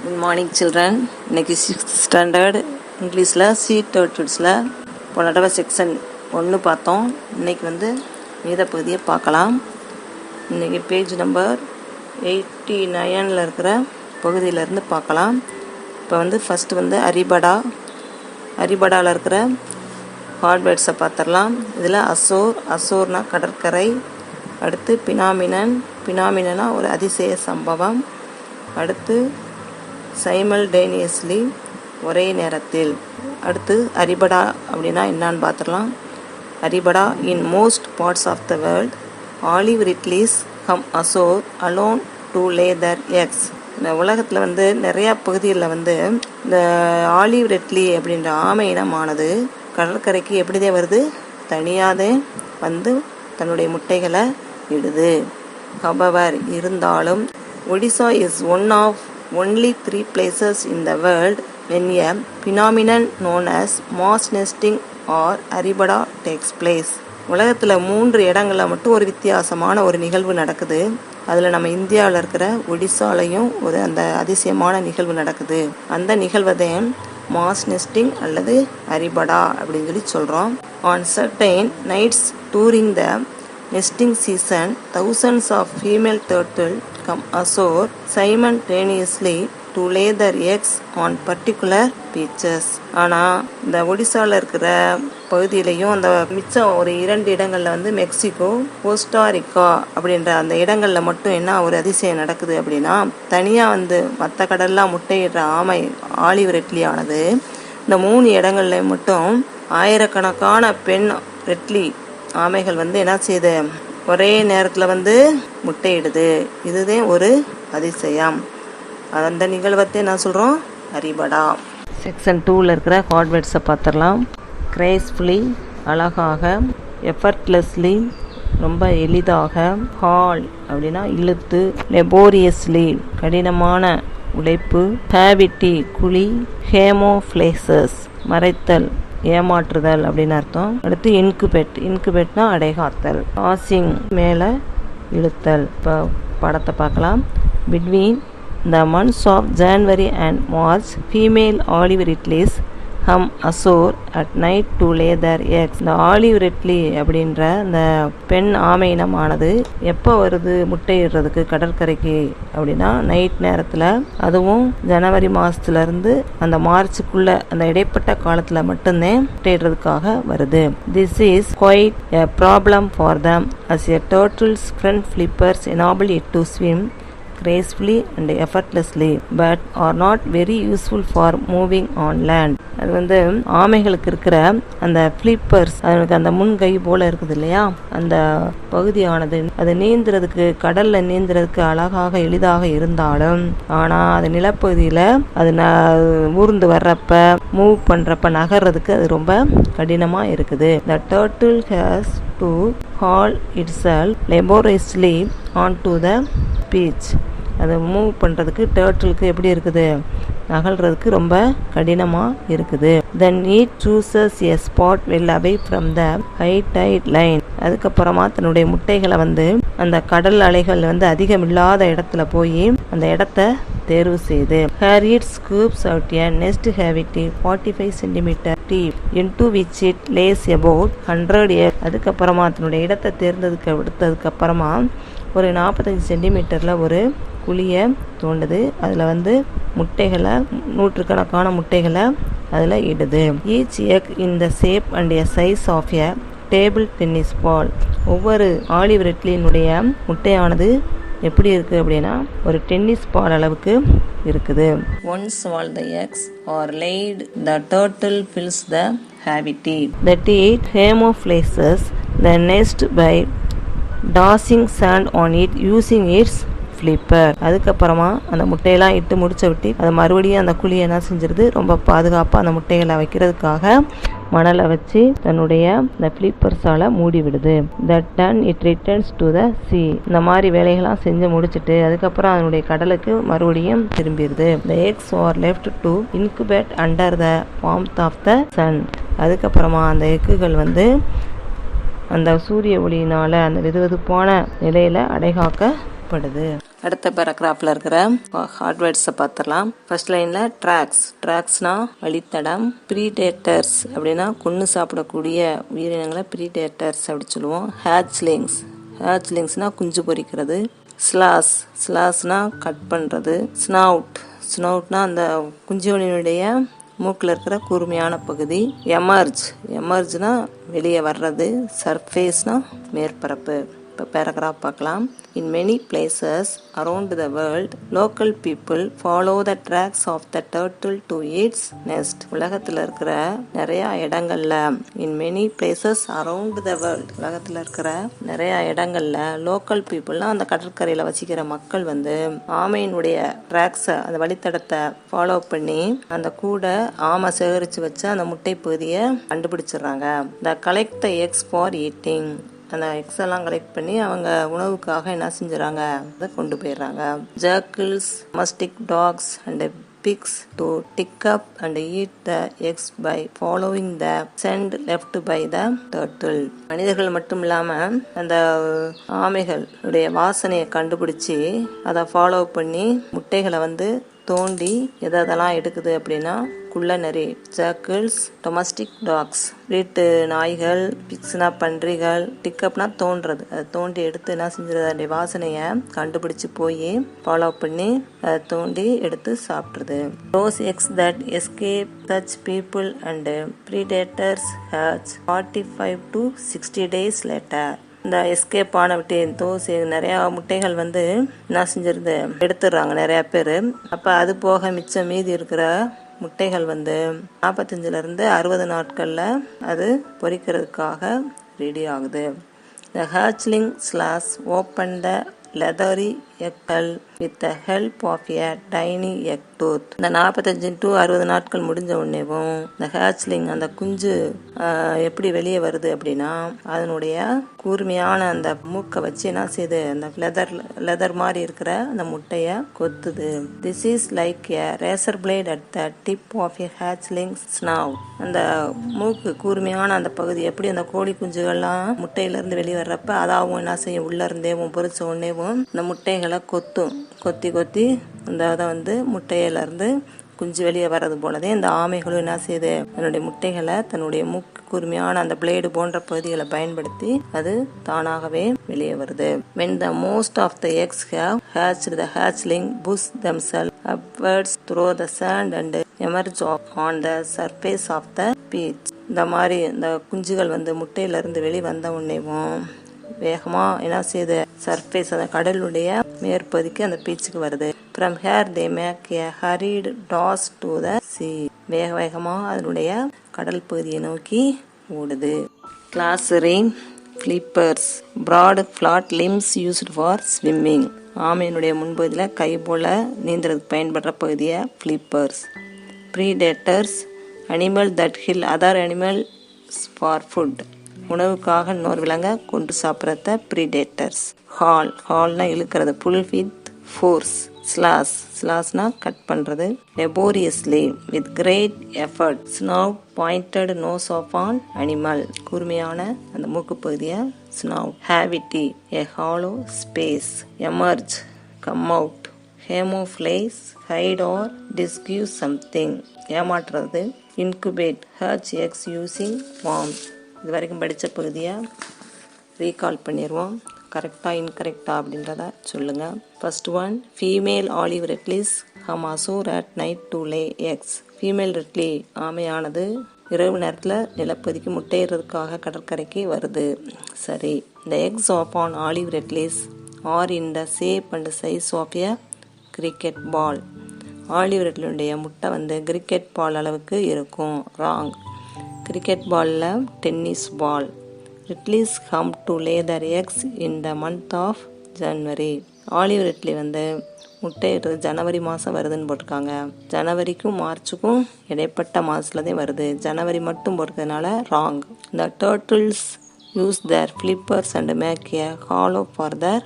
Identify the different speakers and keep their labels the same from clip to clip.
Speaker 1: Good morning children. இன்றைக்கி 6th standard இங்கிலீஷில் சீ டர்ட்டில்ஸில் போன தடவை செக்ஷன் 1 பார்த்தோம். இன்றைக்கி மீத பகுதியை பார்க்கலாம். இன்றைக்கி பேஜ் நம்பர் 89 இருக்கிற பகுதியிலேருந்து பார்க்கலாம். இப்போ ஃபஸ்ட்டு அரிபடாவில் இருக்கிற ஹார்ட்வேர்ட்ஸை பார்த்துடலாம். இதில் அசோர்னா கடற்கரை, அடுத்து பினாமினா ஒரு அதிசய சம்பவம், அடுத்து சைமல்டேனியஸ்லி ஒரே நேரத்தில், அடுத்து அரிபடா அப்படின்னா என்னான்னு பார்த்துடலாம். Arribada in most parts of the world olive ridleys come ashore alone to lay their eggs. இந்த உலகத்தில் நிறையா பகுதிகளில் இந்த ஆலிவ் ரெட்லி அப்படின்ற ஆமை இனமானது கடற்கரைக்கு எப்படிதே வருது, தனியாதே தன்னுடைய முட்டைகளை இடுது. ஹவவர் இருந்தாலும் Odisha is one of only 3 places in the world when a phenomenon known as mass nesting or aribada takes place. உலகத்தில் 3 இடங்களில் மட்டும் ஒரு வித்தியாசமான ஒரு நிகழ்வு நடக்குது. அதில் நம்ம இந்தியாவில் இருக்கிற ஒடிசாலையும் அந்த அதிசயமான நிகழ்வு நடக்குது. அந்த நிகழ்வதையும் மாஸ் நெஸ்டிங் அல்லது அரிபடா அப்படின்னு சொல்கிறோம். On certain nights during the nesting season, thousands of female turtle come ashore simultaneously to lay their eggs on particular beaches. ஆனால் இந்த ஒடிசாவில் இருக்கிற பகுதியிலையும் அந்த மிச்சம் ஒரு 2 இடங்களில் மெக்சிகோ, கோஸ்டாரிக்கா அப்படின்ற அந்த இடங்களில் மட்டும் என்ன ஒரு அதிசயம் நடக்குது அப்படின்னா, தனியாக மற்ற கடல்லாம் முட்டையிடுற ஆலிவ் ரெட்லி ஆனது இந்த 3 இடங்கள்ல மட்டும் ஆயிரக்கணக்கான பெண் ரெட்லி ஆமைகள் என்ன செய்யுது, ஒரே நேரத்தில் முட்டையிடுது. இதுதான் ஒரு அதிசயம். அந்த நிகழ்வத்தை நான் சொல்கிறோம் அரிபடா. செக்ஷன் 2ல் இருக்கிற ஹார்ட்வேர்ட்ஸை பார்த்துடலாம். கிரேஸ்ஃபுல்லி அழகாக, எஃபர்ட்லெஸ்லி ரொம்ப எளிதாக, ஹால் அப்படின்னா இழுத்து, லெபோரியஸ்லி கடினமான உழைப்பு, ஹேவிட்டி குழி, ஹேமோஃப்ளேசஸ் மறைத்தல் ஏமாற்றுதல் அப்படின்னு அர்த்தம். அடுத்து இன்குபேட்னா அடைகாத்தல், பாசிங் மேலே இழுத்தல். இப்போ படத்தை பார்க்கலாம். Between the months of January and March, female olive ridleys come ashore at night to lay their eggs. இந்த ஆலிவ் ரெட்லி அப்படின்ற இந்த பெண் ஆமை இனமானது எப்போ வருது முட்டையிடுறதுக்கு கடற்கரைக்கு அப்படின்னா நைட் நேரத்தில், அதுவும் ஜனவரி மாதத்துலேருந்து அந்த மார்ச்சுக்குள்ள அந்த இடைப்பட்ட காலத்தில் மட்டும்தான் முட்டையிடுறதுக்காக வருது. This is quite a problem for them as a turtle's front flippers enable it to swim gracefully and effortlessly but are not very useful for moving on land. அது ஆமைகளுக்கு இருக்கிற அந்த ஃபிளிப்பர்ஸ், அதுக்கு அந்த முன்கை போல இருக்குது இல்லையா, அந்த பகுதியானது அது நீந்துறதுக்கு, கடல்ல நீந்துறதுக்கு அழகாக எளிதாக இருந்தாலும், ஆனால் அது நிலப்பகுதியில் அது ஊர்ந்து வர்றப்ப, மூவ் பண்ணுறப்ப, நகர்றதுக்கு அது ரொம்ப கடினமாக இருக்குது. The turtle has to haul itself laboriously onto the beach. அதை மூவ் பண்ணுறதுக்கு டர்ட்டிலுக்கு எப்படி இருக்குது, நகல்றதுக்கு ரொம்ப கடினமாக இருக்குது. Then it chooses a spot well away from the high tide line. அதுக்கப்புறமா தன்னுடைய முட்டைகளை அந்த கடல் அலைகள் அதிகமில்லாத இடத்துல போய் அந்த இடத்த தேர்வு செய்து, Here it scoops out a nest cavity 45 cm deep into which it lays about 100 eggs. அதுக்கப்புறமா தன்னுடைய இடத்தை தேர்ந்ததுக்கு அப்புறமா ஒரு 45 சென்டிமீட்டரில் ஒரு குழியை தோண்டுது. அதில் முட்டைகளை, நூற்றுக்கணக்கான முட்டைகளை அதில் இடுது. Each egg in the shape and a size of a table tennis ball. ஒவ்வொரு ஆலிவ் ரெட்லியினுடைய முட்டையானது எப்படி இருக்குது அப்படின்னா ஒரு டென்னிஸ் பால் அளவுக்கு இருக்குது. Once all the eggs are laid, the turtle fills the cavity. That it camouflages the nest by tossing sand on it using its flipper. அதுக்கப்புறமா அந்த முட்டையெல்லாம் இட்டு விட்டு அது மறுபடியும் அந்த குழியை என்ன செஞ்சிருது, ரொம்ப பாதுகாப்பாக அந்த முட்டைகளை வைக்கிறதுக்காக மணலை வச்சு தன்னுடைய இந்த ஃப்ளிப்பர்ஸால் மூடி விடுது. That done it returns to the sea. இந்த மாதிரி வேலைகள்லாம் செஞ்சு முடிச்சுட்டு அதுக்கப்புறம் அதனுடைய கடலுக்கு மறுபடியும் திரும்பிடுது. The eggs are left to incubate under the warmth of the sun. அதுக்கப்புறமா அந்த எக்குகள் அந்த சூரிய ஒளியினால் அந்த வெதுவெதுப்பான நிலையில் அடைகாக்கப்படுது. அடுத்த பேராகிராஃபில் இருக்கிற ஹார்ட் வேர்ட்ஸை பார்த்துடலாம். ஃபர்ஸ்ட் லைனில் ட்ராக்ஸ்னா வழித்தடம். ப்ரீடேட்டர்ஸ் அப்படின்னா கொன்று சாப்பிடக்கூடிய உயிரினங்களை ப்ரீடேட்டர்ஸ் அப்படி சொல்லுவோம். ஹேட்ச்லிங்ஸ்னால் குஞ்சு பொரிக்கிறது. ஸ்லாஸ்னா கட் பண்ணுறது. ஸ்னவுட்னா அந்த குஞ்சுகளினுடைய மூக்கில் இருக்கிற கூர்மையான பகுதி. எமர்ஜ்னா வெளியே வர்றது. சர்ஃபேஸ்னா மேற்பரப்பு. இப்போ பேராகிராஃப் பார்க்கலாம். In many places around the world, local people follow the tracks of the turtle to its nest. உலகத்தில் இருக்கிற நிறைய இடங்கள்ல in many places around the world, உலகத்தில் இருக்கிற நிறைய இடங்கள்ல லோக்கல் பீப்புள்னா அந்த கடற்கரையில் வசிக்கிற மக்கள் வந்து ஆமையினுடைய ட்ராக்ஸை அந்த வழித்தடத்தை ஃபாலோ பண்ணி அந்த கூட ஆமை சேகரித்து வச்ச அந்த முட்டை பகுதியை கண்டுபிடிச்சிடுறாங்க. The collect the eggs for eating. அந்த எக்ஸ் எல்லாம் கலெக்ட் பண்ணி அவங்க உணவுக்காக என்ன செஞ்சுறாங்க, அதை கொண்டு போயிடுறாங்க. Jackals, mastiff dogs and pigs to tick up and eat the eggs by following the scent left by the turtle. மனிதர்கள் மட்டும் இல்லாமல் அந்த ஆமைகள் உடைய வாசனையை கண்டுபிடிச்சி அதை ஃபாலோ பண்ணி முட்டைகளை வந்து தோண்டி எதெல்லாம் எடுக்குது அப்படின்னா குள்ளநரி, ஜர்க்கிள்ஸ், டொமஸ்டிக் டாக்ஸ் வீட்டு நாய்கள், பிக்ஸ்னா பன்றிகள், டிக்கப்னா தோன்றது, அதை தோண்டி எடுத்து என்ன செஞ்சுறது, அதோடைய வாசனையை கண்டுபிடிச்சு போய் ஃபாலோ பண்ணி அதை தோண்டி எடுத்து சாப்பிட்றது. Those eggs that escape such people and predators hatch 45 to 60 days later. இந்த எஸ்கேப் ஆன விட்டு நிறையா முட்டைகள் வந்து என்ன செஞ்சிருது எடுத்துடுறாங்க நிறையா பேர். அப்போ அது போக மிச்சம் மீதி இருக்கிற முட்டைகள் வந்து 45 to 60 நாட்களில் அது பொரிக்கிறதுக்காக ரெடி ஆகுது. The hatchling slash open the leathery egg shell with the help of a tiny egg tooth. இந்த 45 to 60 நாட்கள் முடிஞ்ச உடனேவும் இந்த ஹேட்ச்லிங் அந்த குஞ்சு எப்படி வெளியே வருது அப்படின்னா அதனுடைய கூர்மையான அந்த மூக்கை வச்சு என்ன செய்யுது, அந்த லெதர் மாதிரி இருக்கிற அந்த முட்டையை கொத்துது. This is like a razor blade at the tip of a hatchling's snout. அந்த மூக்கு கூர்மையான அந்த பகுதி எப்படி அந்த கோழி குஞ்சுகள்லாம் முட்டையிலேருந்து வெளியே வர்றப்ப அதாவும் என்ன செய்யும், உள்ள இருந்தேவும் பொரிச்ச உடனேவும் இந்த முட்டைகளை கொத்தி அந்த அதை வந்து முட்டையிலேருந்து குஞ்சு வெளியே வர்றது போலதே இந்த ஆமைகளும் என்ன செய்யுது, தன்னுடைய முட்டைகளை தன்னுடைய மூக்கு கூர்மையான அந்த பிளேடு போன்ற பகுதிகளை பயன்படுத்தி அது தானாகவே வெளியே வருது. When the most of the eggs have hatched, the hatchling push themselves upwards through the sand and emerge on the surface of the beach. இந்த மாதிரி இந்த குஞ்சுகள் வந்து முட்டையிலிருந்து வெளியே வந்த உடனேவும் வேகமாக என்ன செய்யுது, சர்ஃபேஸ் அந்த கடலுடைய மேற்பகுதிக்கு அந்த பீச்சுக்கு வருது. From here they make a hurried toss to the sea. வேகமாக அதனுடைய கடல் பகுதியை நோக்கி ஓடுது. கிளாஸரி flippers, broad flat limbs used for swimming. ஆமையினுடைய முன்பகுதியில் கை போல நீந்துறதுக்கு பயன்படுற பகுதியை flippers. Predators, animal that kill other animals for food. உணவுக்காக இன்னொரு விலங்கை கொண்டு சாப்பிட்றத ப்ரீடேட்டர்ஸ். ஹால்னா இழுக்கிறது, புல் வித் ஃபோர்ஸ். ஸ்லாஸ்னா கட் பண்ணுறது. Laboriously with great effort. Snout, pointed nose of an animal, கூர்மையான அந்த மூக்கு பகுதியை snout. Cavity, a hollow space. Emerge, come out. Camouflages, hide or disguise something, ஏமாற்றுறது. Incubate, hatch eggs using warmth. இது வரைக்கும் படித்த பகுதியை ரீகால் பண்ணிடுவோம். கரெக்டாக இன்கரெக்டா அப்படின்றத சொல்லுங்கள். First one, female olive ridleys come ashore at night to lay eggs. Female ridley ஆமையானது இரவு நேரத்தில் நிலப்பதிக்கு முட்டையிடுறதுக்காக கடற்கரைக்கு வருது. சரி. இந்த eggs of an olive ridleys are in the shape and size of a cricket ball. Olive ரெட்லியுடைய முட்டை வந்து கிரிக்கெட் பால் அளவுக்கு இருக்கும். ராங். கிரிக்கெட் பாலில் tennis ball. Ridleys come to lay their eggs in the month of January. Olive ridley வந்து முட்டையிடுறது ஜனவரி மாதம் வருதுன்னு போட்டிருக்காங்க. ஜனவரிக்கும் மார்ச்சுக்கும் இடைப்பட்ட மாதத்துல தான் வருது. ஜனவரி மட்டும் போட்டிருக்கிறதுனால wrong. The turtles use their flippers and make a hollow for their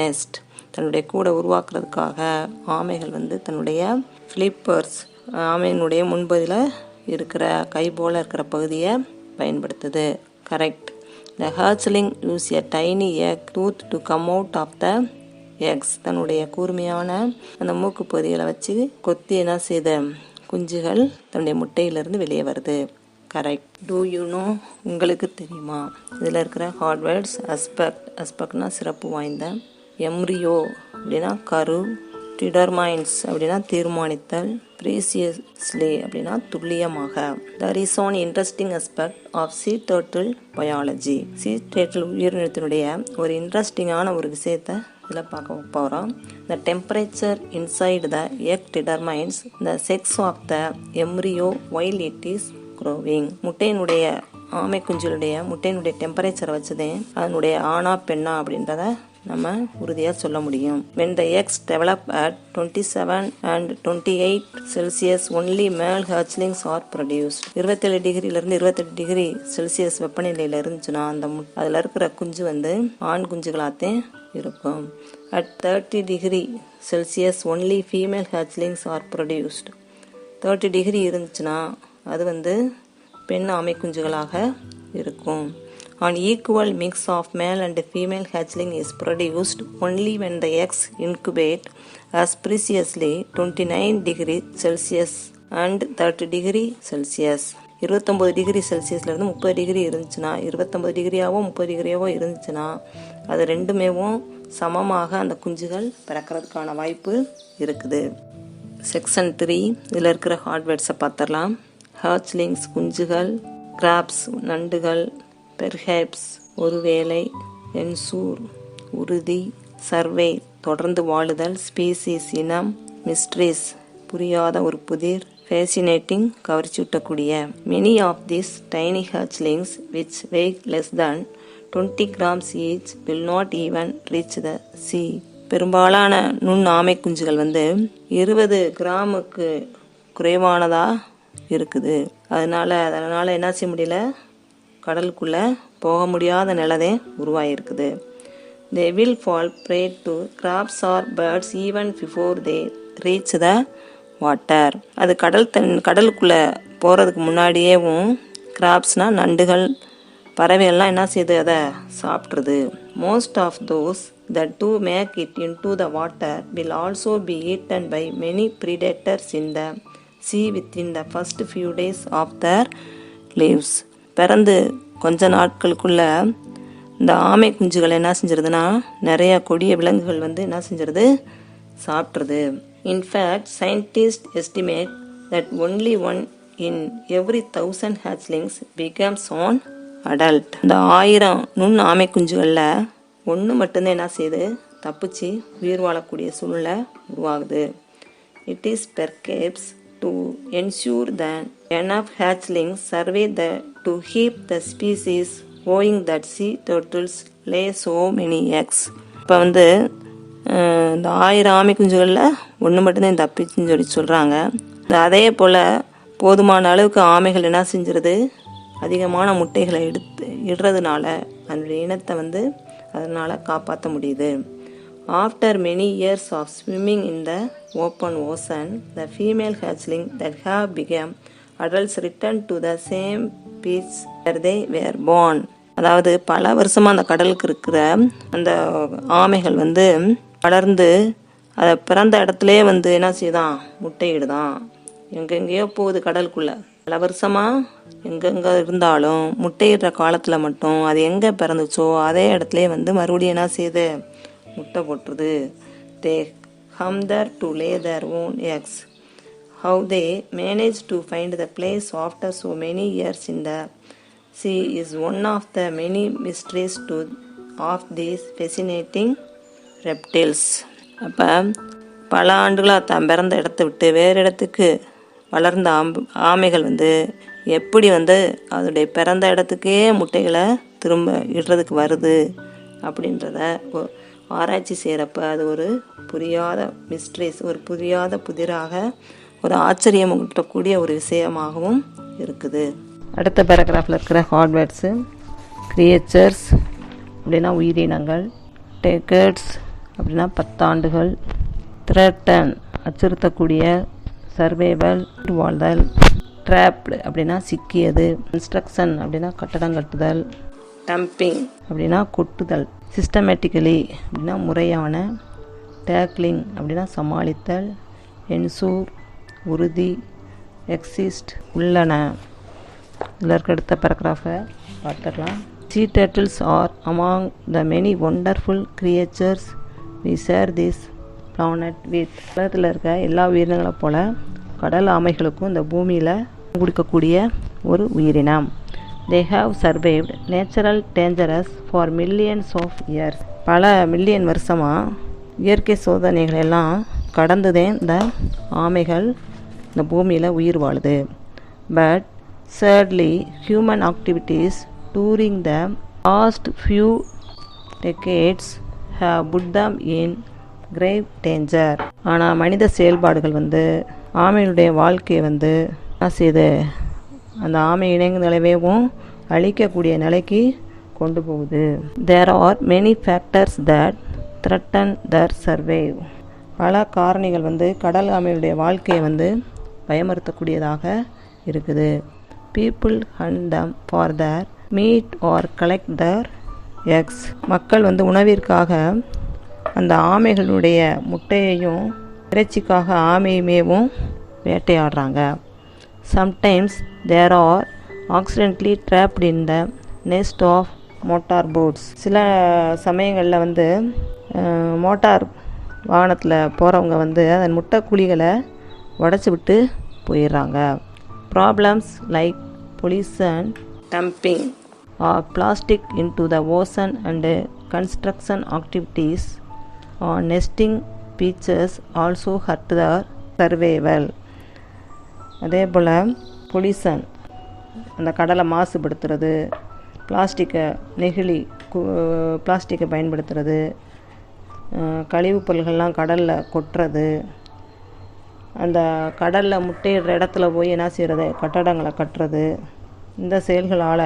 Speaker 1: nest. தன்னுடைய கூடை உருவாக்குறதுக்காக ஆமைகள் வந்து தன்னுடைய ஃபிளிப்பர்ஸ் ஆமையினுடைய முன்பதில் இருக்கிற கை போல இருக்கிற பகுதியை பயன்படுத்துது. Correct. The hatchling use a tiny egg tooth to come out of the eggs. தன்னுடைய கூர்மையான அந்த மூக்கு பொதிகளை வச்சு கொத்தி என்ன செய்த குஞ்சுகள் தன்னுடைய முட்டையிலிருந்து வெளியே வருது. கரெக்ட். டூ யூ நோ, உங்களுக்கு தெரியுமா? இதில் இருக்கிற ஹார்ட் வேர்ட்ஸ் அஸ்பெக்ட், அஸ்பெக்ட்னா சிறப்பு வாய்ந்த, எம்ரியோ அப்படின்னா கரு, டிடர்மைன்ஸ் அப்படின்னா தீர்மானித்தல், ப்ரீசியஸ்லி அப்படின்னா துல்லியமாக. There is an interesting aspect of sea turtle biology. sea turtle உயிரினத்தினுடைய ஒரு இன்ட்ரெஸ்டிங்கான ஒரு விஷயத்தை இதில் பார்க்க போகிறோம். The temperature inside the egg determines the sex of the embryo while it is growing. முட்டையினுடைய ஆமை குஞ்சுடைய முட்டையினுடைய டெம்பரேச்சரை வச்சுதே அதனுடைய ஆணா பெண்ணா அப்படின்றத நம்ம உறுதியாக சொல்ல முடியும். When the eggs develop at 27 and 28 Celsius, only male hatchlings are produced. 27 டிகிரியிலிருந்து 28 degree Celsius வெப்பநிலையில் இருந்துச்சுன்னா அந்த அதில் இருக்கிற குஞ்சு ஆண் குஞ்சுகளாத்தே இருக்கும். At 30 degree Celsius, only female hatchlings are produced. 30 degree இருந்துச்சுன்னா அது பெண் ஆமை குஞ்சுகளாக இருக்கும். An equal mix of male and female hatchling is produced only when the eggs incubate as preciously 29 degree Celsius and 30 degree Celsius. 29 degree செல்சியஸ்லேருந்து 30 degree இருந்துச்சுன்னா 29 டிகிரியாவோ 30 டிகிரியாவோ இருந்துச்சுன்னா அது ரெண்டுமேவும் சமமாக அந்த குஞ்சுகள் பிறக்கிறதுக்கான வாய்ப்பு இருக்குது. செக்ஷன் 3 இதில் இருக்கிற ஹார்ட்வேர்ட்ஸை பார்த்துடலாம். ஹேட்ச்லிங்ஸ் குஞ்சுகள், கிராப்ஸ் நண்டுகள், பெர்ஹேப்ஸ் ஒருவேளை, என்சூர் உறுதி, சர்வே தொடர்ந்து வாழுதல், ஸ்பீசிஸ் இனம், மிஸ்ட்ரீஸ் புரியாத ஒரு புதிர், fascinating கவர்ச்சியூட்டக்கூடிய. Many of these tiny hatchlings which weigh less than 20 grams each will not even reach the sea. பெரும்பாலான நுண் ஆமை குஞ்சுகள் 20 கிராமுக்கு குறைவானதா இருக்குது. அதனால என்ன செய்ய முடியல, கடலுக்குள்ள போக முடியாத நிலதே உருவாயிருக்குது. They will fall prey to crabs or birds even before they reach the water. அது கடலுக்குள்ள போறதுக்கு முன்னாடியேவும் கிராப்ஸ்னா நண்டுகள், பறவைகள்லாம் என்ன செய்யுது, அதை சாப்பிட்ருது. Most of those that do make it into the water will also be eaten by many predators in the sea within the first few days of their lives. பிறந்து கொஞ்ச நாட்களுக்குள்ள இந்த ஆமை குஞ்சுகள் என்ன செஞ்சிருதுன்னா நிறைய கொடிய விலங்குகள் என்ன செஞ்சிருது, சாப்பிட்ருது. In fact scientist estimate that only one in every 1000 hatchlings becomes an adult. இந்த 1000 நுண் ஆமை குஞ்சுகளில் ஒன்று மட்டும்தான் என்ன செய்யுது, தப்பிச்சு உயிர் வாழக்கூடிய சூழ்நிலை உருவாகுது. It is perhaps to ensure that enough hatchlings survive to keep the species owing that sea turtles lay so many eggs. இப்போ இந்த 1000 ஆமை குஞ்சுகளில் ஒன்று மட்டும்தான் தப்பிச்சுன்னு சொல்கிறாங்க. அதே போல் போதுமான அளவுக்கு ஆமைகள் என்ன செஞ்சிருது, அதிகமான முட்டைகளை இடுறதுனால அதனுடைய இனத்தை அதனால் காப்பாற்ற முடியுது. After many years of swimming in the open ocean, the female hatchling that have become adults return to the same beach where they were born. அதாவது பல வருஷமா அந்த கடலுக்கு இருக்கிற அந்த ஆமைகள் வளர்ந்து அதை பிறந்த இடத்துலயே என்ன செய்யுதான், முட்டையிடுதான். எங்கெங்கேயோ போகுது கடலுக்குள்ள, பல வருஷமா எங்கெங்க இருந்தாலும் முட்டையிடுற காலத்துல மட்டும் அது எங்க பிறந்துச்சோ அதே இடத்துலயே மறுபடியும் என்ன செய்யுது, முட்டை போட்டுருது. They come there to lay their own eggs. How they manage to find the place after so many years in the sea is one of the many mysteries of these fascinating reptiles. அப்போ பல ஆண்டுகளாக தான் பிறந்த இடத்த விட்டு வேறு இடத்துக்கு வளர்ந்த ஆமைகள் எப்படி அதோடைய பிறந்த இடத்துக்கே முட்டைகளை திரும்ப இடுறதுக்கு வருது அப்படின்றத ஆராய்ச்சி செய்கிறப்ப அது ஒரு புரியாத மிஸ்ட்ரீஸ், ஒரு புரியாத புதிராக ஒரு ஆச்சரியம் ஊட்டக்கூடிய ஒரு விஷயமாகவும் இருக்குது. அடுத்த பேராகிராஃபில் இருக்கிற ஹார்ட்வேர்ட்ஸு, கிரியேச்சர்ஸ் அப்படின்னா உயிரினங்கள், டேக்கர்ட்ஸ் அப்படின்னா 10 ஆண்டுகள், த்ரெட்டன் அச்சுறுத்தக்கூடிய, சர்வைவல் வாழ்தல், ட்ராப்டு அப்படின்னா சிக்கியது, கன்ஸ்ட்ரக்ஷன் அப்படின்னா கட்டடம் கட்டுதல், டம்பிங் அப்படின்னா கொட்டுதல், சிஸ்டமேட்டிக்கலி அப்படின்னா முறையான, டேக்லிங் அப்படின்னா சமாளித்தல், என்சூர் உறுதி, எக்ஸிஸ்ட் உள்ளன. இதில் இருக்க அடுத்த பேராகிராஃபை பார்த்துடலாம். Sea turtles are among the many wonderful creatures we share this planet with. உலகத்தில் இருக்க எல்லா உயிரினங்களை போல கடல் ஆமைகளுக்கும் இந்த பூமியில் கொடுக்கக்கூடிய ஒரு உயிரினம். They have survived natural dangers for millions of years. பல மில்லியன் வருஷமாக இயற்கை சோதனைகள் எல்லாம் கடந்துதே இந்த ஆமைகள் இந்த பூமியில் உயிர் வாழுது. But sadly human activities during the past few decades have put them in grave danger. ஆனால் மனித செயல்பாடுகள் ஆமைகளுடைய வாழ்க்கையை என்ன செய்யுது, அந்த ஆமை இனங்களையும் அழிக்கக்கூடிய நிலைக்கு கொண்டு போகுது. There are many factors that threaten their survival. பல காரணிகள் கடல் ஆமையுடைய வாழ்க்கையை பயமுறுத்தக்கூடியதாக இருக்குது. People hunt them for their meat or collect their eggs. மக்கள் உணவிற்காக அந்த ஆமைகளுடைய முட்டையையும் இறைச்சிக்காக ஆமையுமேவும் வேட்டையாடுறாங்க. Sometimes they are accidentally trapped in the nest of motor boats. சில சமயங்களில் மோட்டார் வாகனத்தில் போகிறவங்க அதன் முட்டை குழிகளை உடச்சி விட்டு போயிடுறாங்க. Problems like pollution, dumping or plastic into the ocean and construction activities on nesting beaches also hurt their survival. அதே போல் பொல்யூஷன், அந்த கடலை மாசுபடுத்துறது, பிளாஸ்டிக்கை பயன்படுத்துறது, கழிவுப் பொருள்கள்லாம் கடலில் கொட்டுறது, அந்த கடலில் முட்டையிடுற இடத்துல போய் என்ன செய்கிறது, கட்டடங்களை கட்டுறது, இந்த செயல்களால்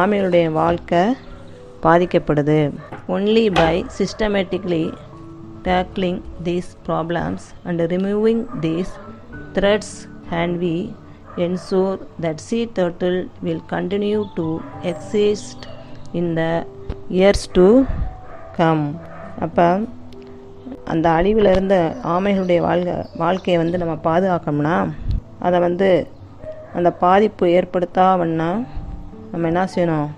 Speaker 1: ஆமைகளுடைய வாழ்க்கை பாதிக்கப்படுது. Only by systematically tackling these problems and removing these threats can we ensure that sea turtle will continue to exist in the years to come. அப்போ அந்த அழிவில் இருந்த ஆமைகளுடைய வாழ்க்கையை நம்ம பாதுகாக்கணும்னா அதை அந்த பாதிப்பு ஏற்படுத்தாமன்னா நம்ம என்ன செய்யணும்,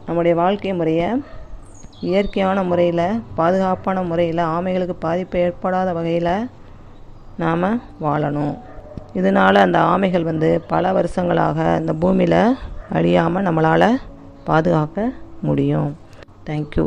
Speaker 1: நம்முடைய வாழ்க்கை முறையை இயற்கையான முறையில் பாதுகாப்பான முறையில் ஆமைகளுக்கு பாதிப்பு ஏற்படாத வகையில் நாம் வாழணும். இதனால் அந்த ஆமைகள் பல வருஷங்களாக இந்த பூமியில் அழியாமல் நம்மளால் பாதுகாக்க முடியும். தேங்க்யூ.